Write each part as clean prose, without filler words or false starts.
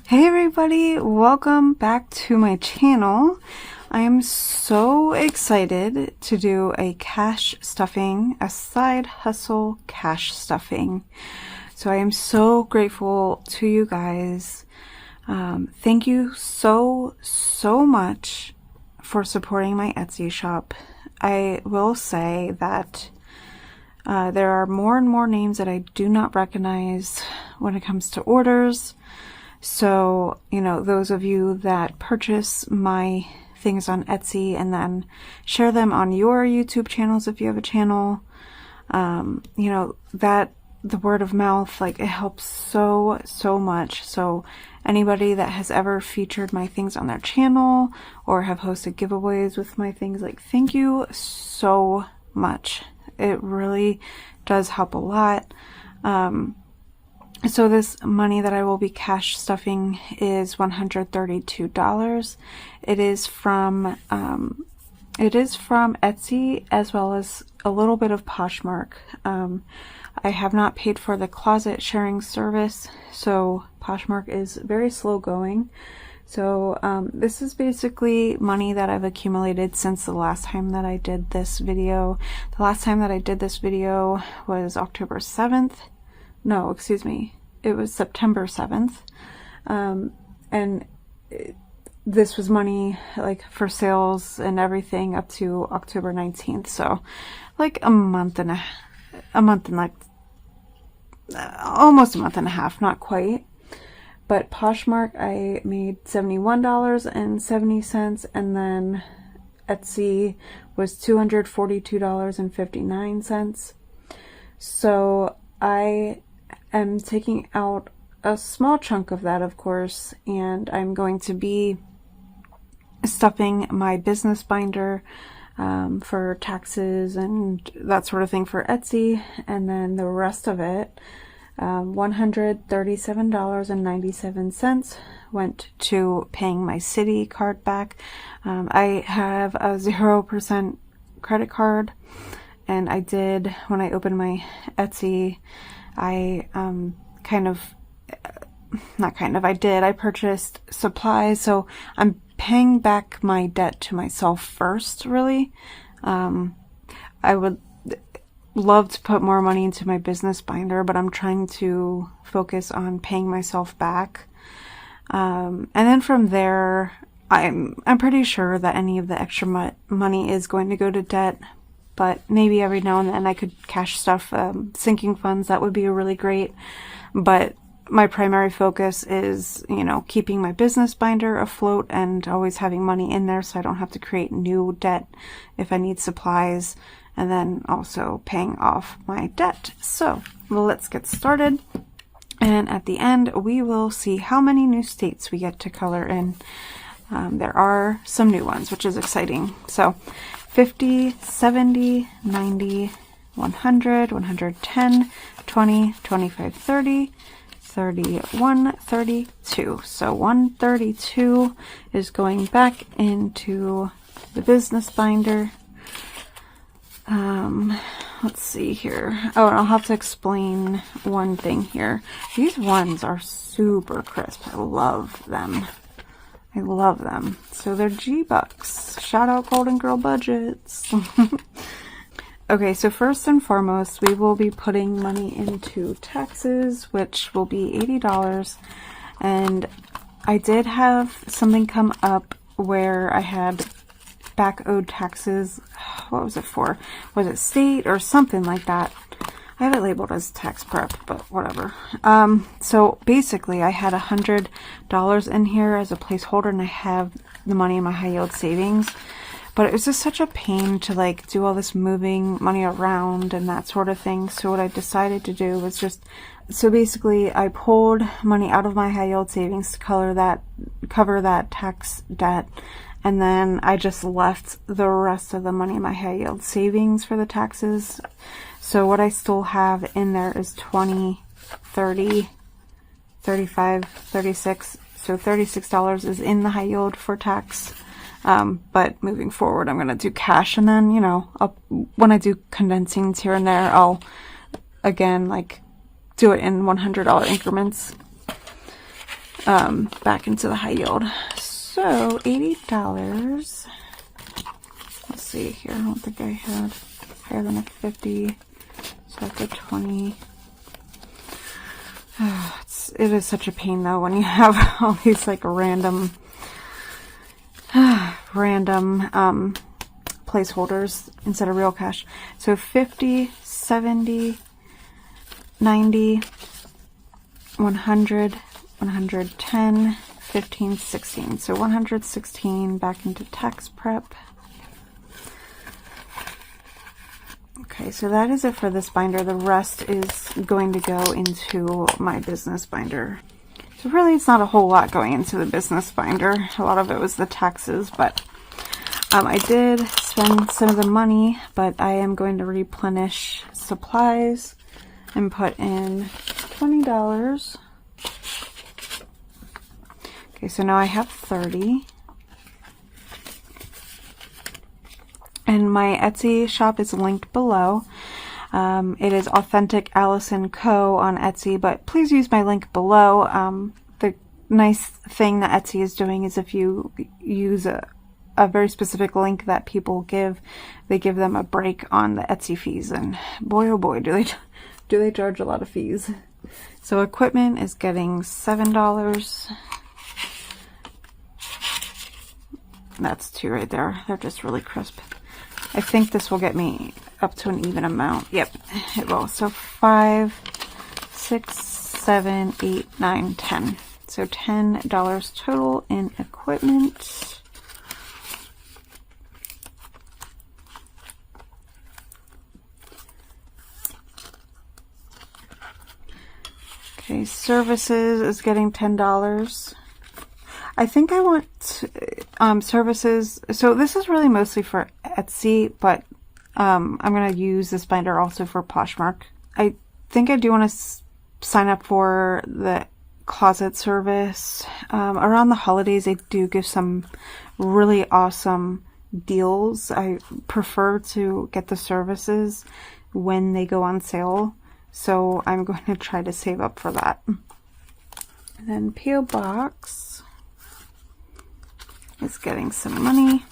Hey everybody, welcome back to my channel. I am so excited to do a cash stuffing, a side hustle cash stuffing. So I am so grateful to you guys. Thank you so much for supporting my Etsy shop. I will say that there are more and more names that I do not recognize when it comes to orders. So, you know, those of you that purchase my things on Etsy and then share them on your YouTube channels if you have a channel, you know, that the word of mouth, like, it helps so much. So anybody that has ever featured my things on their channel or have hosted giveaways with my things, like, thank you so much. It really does help a lot. So this money that I will be cash stuffing is $132. It is from Etsy as well as a little bit of Poshmark. I have not paid for the closet sharing service, so Poshmark is very slow going. So this is basically money that I've accumulated since the last time that I did this video. The last time that I did this video was October 7th. No, excuse me. It was September 7th. This was money like for sales and everything up to October 19th. So like almost a month and a half, not quite. But Poshmark, I made $71.70, and then Etsy was $242.59. So I am taking out a small chunk of that, of course, and I'm going to be stuffing my business binder for taxes and that sort of thing for Etsy, and then the rest of it, $137.97 went to paying my city card back. I have a 0% credit card, and I did, when I opened my Etsy, I I purchased supplies, so I'm paying back my debt to myself first, really. I would love to put more money into my business binder, but I'm trying to focus on paying myself back. And then from there, I'm pretty sure that any of the extra money is going to go to debt. But maybe every now and then I could cash stuff, sinking funds. That would be really great. But my primary focus is, you know, keeping my business binder afloat and always having money in there so I don't have to create new debt if I need supplies, and then also paying off my debt. So let's get started. And at the end, we will see how many new states we get to color in. There are some new ones, which is exciting. So 50, 70, 90, 100, 110, 20, 25, 30, 31, 32. So 132 is going back into the business binder. Let's see here. Oh, and I'll have to explain one thing here. These ones are super crisp. I love them. I love them. So they're G-Bucks. Shout out Golden Girl Budgets. Okay, so first and foremost, we will be putting money into taxes, which will be $80. And I did have something come up where I had back owed taxes. What was it for? Was it state or something like that? I have it labeled as tax prep, but whatever. So basically I had $100 in here as a placeholder, and I have the money in my high yield savings. But it was just such a pain to like do all this moving money around and that sort of thing. So what I decided to do was so basically I pulled money out of my high yield savings to cover that tax debt. And then I just left the rest of the money in my high yield savings for the taxes. So what I still have in there is 20, 30, 35, 36. So $36 is in the high yield for tax. But moving forward, I'm going to do cash. And then, you know, when I do condensings here and there, I'll, again, like, do it in $100 increments. back into the high yield. So $80. Let's see here. I don't think I had higher than a 50. So that's a 20. It is such a pain though when you have all these like random placeholders instead of real cash. So 50, 70, 90, 100, 110, 15, 16. So 116 back into tax prep. Okay, so that is it for this binder. The rest is going to go into my business binder. So really it's not a whole lot going into the business binder. A lot of it was the taxes, but I did spend some of the money, but I am going to replenish supplies and put in $20. Okay, so now I have 30. And my Etsy shop is linked below. It is Authentic Allison Co. on Etsy, but please use my link below. The nice thing that Etsy is doing is if you use a very specific link that people give, they give them a break on the Etsy fees. And boy, oh boy, do they charge a lot of fees. So equipment is getting $7. That's 2 right there. They're just really crisp. I think this will get me up to an even amount. Yep, it will. So 5, 6, 7, 8, 9, 10. So $10 total in equipment. Okay, services is getting $10. I think I want services. So this is really mostly for Etsy, but I'm going to use this binder also for Poshmark. I think I do want to sign up for the closet service. Around the holidays, they do give some really awesome deals. I prefer to get the services when they go on sale. So I'm going to try to save up for that. And then P.O. Box is getting some money.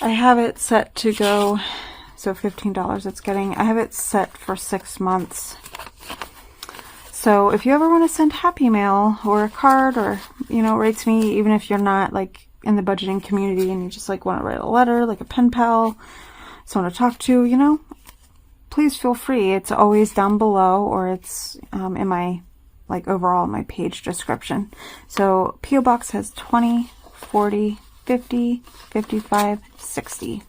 I have it set to go, so $15 it's getting. I have it set for 6 months. So if you ever want to send happy mail or a card or, you know, write to me, even if you're not like in the budgeting community and you just like want to write a letter, like a pen pal, someone to talk to, you know, please feel free. It's always down below, or it's in my, like overall my page description. So P.O. Box has 20, 40, 50, 55, 60.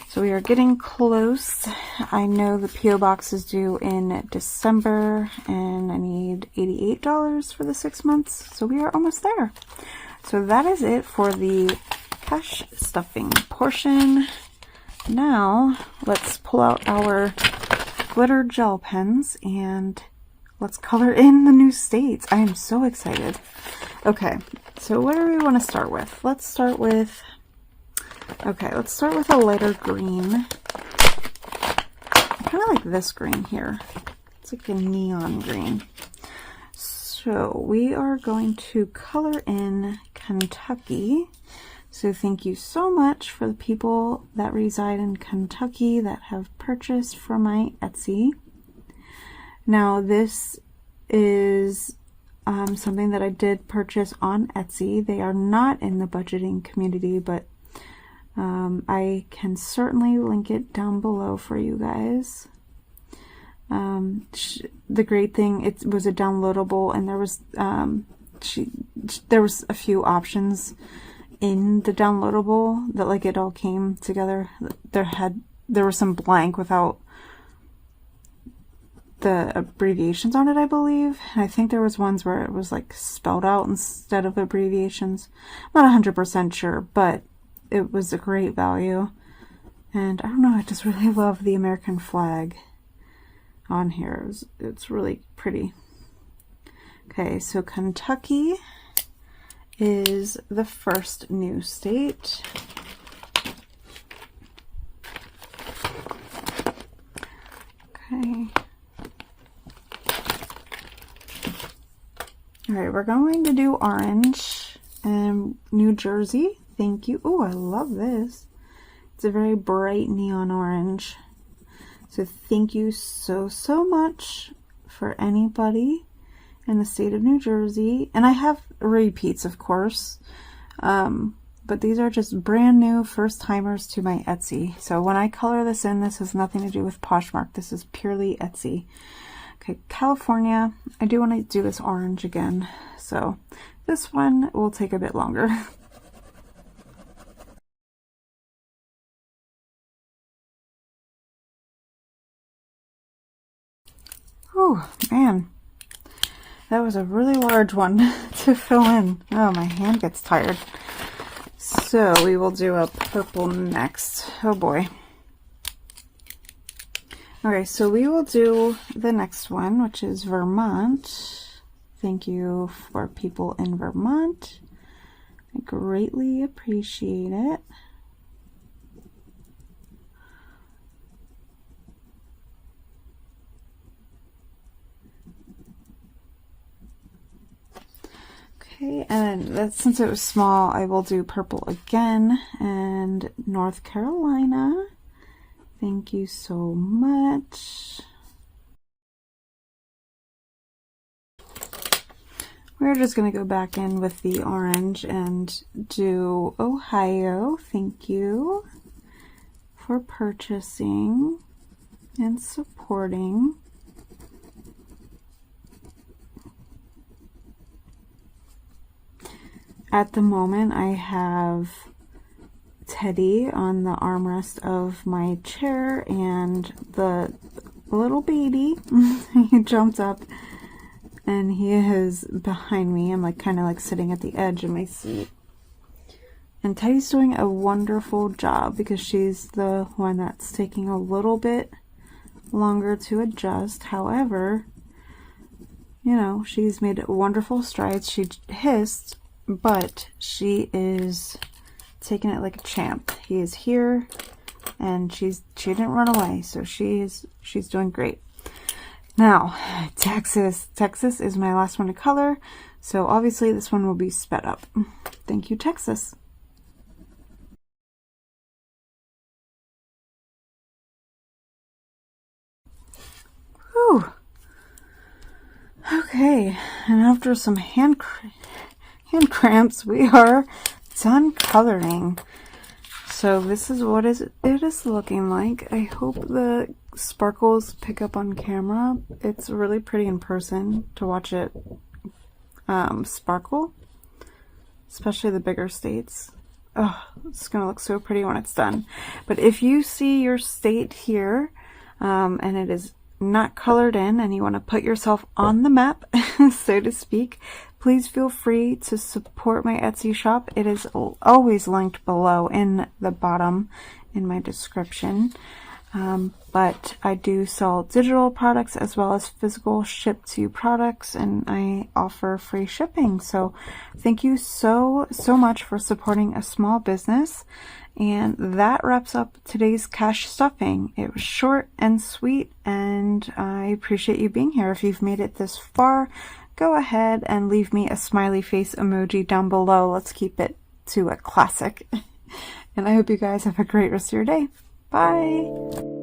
So we are getting close. I know the P.O. Box is due in December and I need $88 for the 6 months. So we are almost there. So that is it for the cash stuffing portion. Now let's pull out our glitter gel pens and let's color in the new states. I am so excited. Okay, so what do we want to start with? Let's start with a lighter green. I kind of like this green here. It's like a neon green. So we are going to color in Kentucky. So thank you so much for the people that reside in Kentucky that have purchased from my Etsy. Now this is something that I did purchase on Etsy. They are not in the budgeting community, but I can certainly link it down below for you guys. The great thing, it was a downloadable, and there was a few options in the downloadable that like it all came together. There was some blank without the abbreviations on it, I believe. And I think there was ones where it was like spelled out instead of abbreviations. I'm not 100% sure, but it was a great value. And I don't know, I just really love the American flag on here. It's really pretty. Okay, so Kentucky is the first new state. Okay. All right, we're going to do orange and New Jersey. Thank you. Oh, I love this. It's a very bright neon orange. So thank you so much for anybody in the state of New Jersey. And I have repeats, of course. But these are just brand new first timers to my Etsy. So when I color this in, this has nothing to do with Poshmark. This is purely Etsy. Okay, California. I do want to do this orange again. So this one will take a bit longer. Oh, man. That was a really large one to fill in. Oh, my hand gets tired. So we will do a purple next. Oh boy. Okay, so we will do the next one, which is Vermont. Thank you for people in Vermont. I greatly appreciate it. Okay, and since it was small, I will do purple again. And North Carolina, thank you so much. We're just going to go back in with the orange and do Ohio. Thank you for purchasing and supporting. At the moment, I have Teddy on the armrest of my chair and the little baby. He jumped up and he is behind me. I'm like kind of like sitting at the edge of my seat. And Teddy's doing a wonderful job because she's the one that's taking a little bit longer to adjust. However, you know, she's made wonderful strides. She hissed, but she is taking it like a champ. He is here and she didn't run away, so she's doing great. Now, Texas. Texas is my last one to color, so obviously this one will be sped up. Thank you, Texas. Whew. Okay, and after some hand cramps, we are done coloring. So this is what it is looking like. I hope the sparkles pick up on camera. It's really pretty in person to watch it sparkle, especially the bigger states. Oh, it's gonna look so pretty when it's done. But if you see your state here and it is not colored in and you want to put yourself on the map, so to speak, please feel free to support my Etsy shop. It is always linked below in the bottom in my description. But I do sell digital products as well as physical ship to products, and I offer free shipping. So thank you so much for supporting a small business. And that wraps up today's cash stuffing. It was short and sweet, and I appreciate you being here. If you've made it this far, go ahead and leave me a smiley face emoji down below. Let's keep it to a classic. And I hope you guys have a great rest of your day. Bye!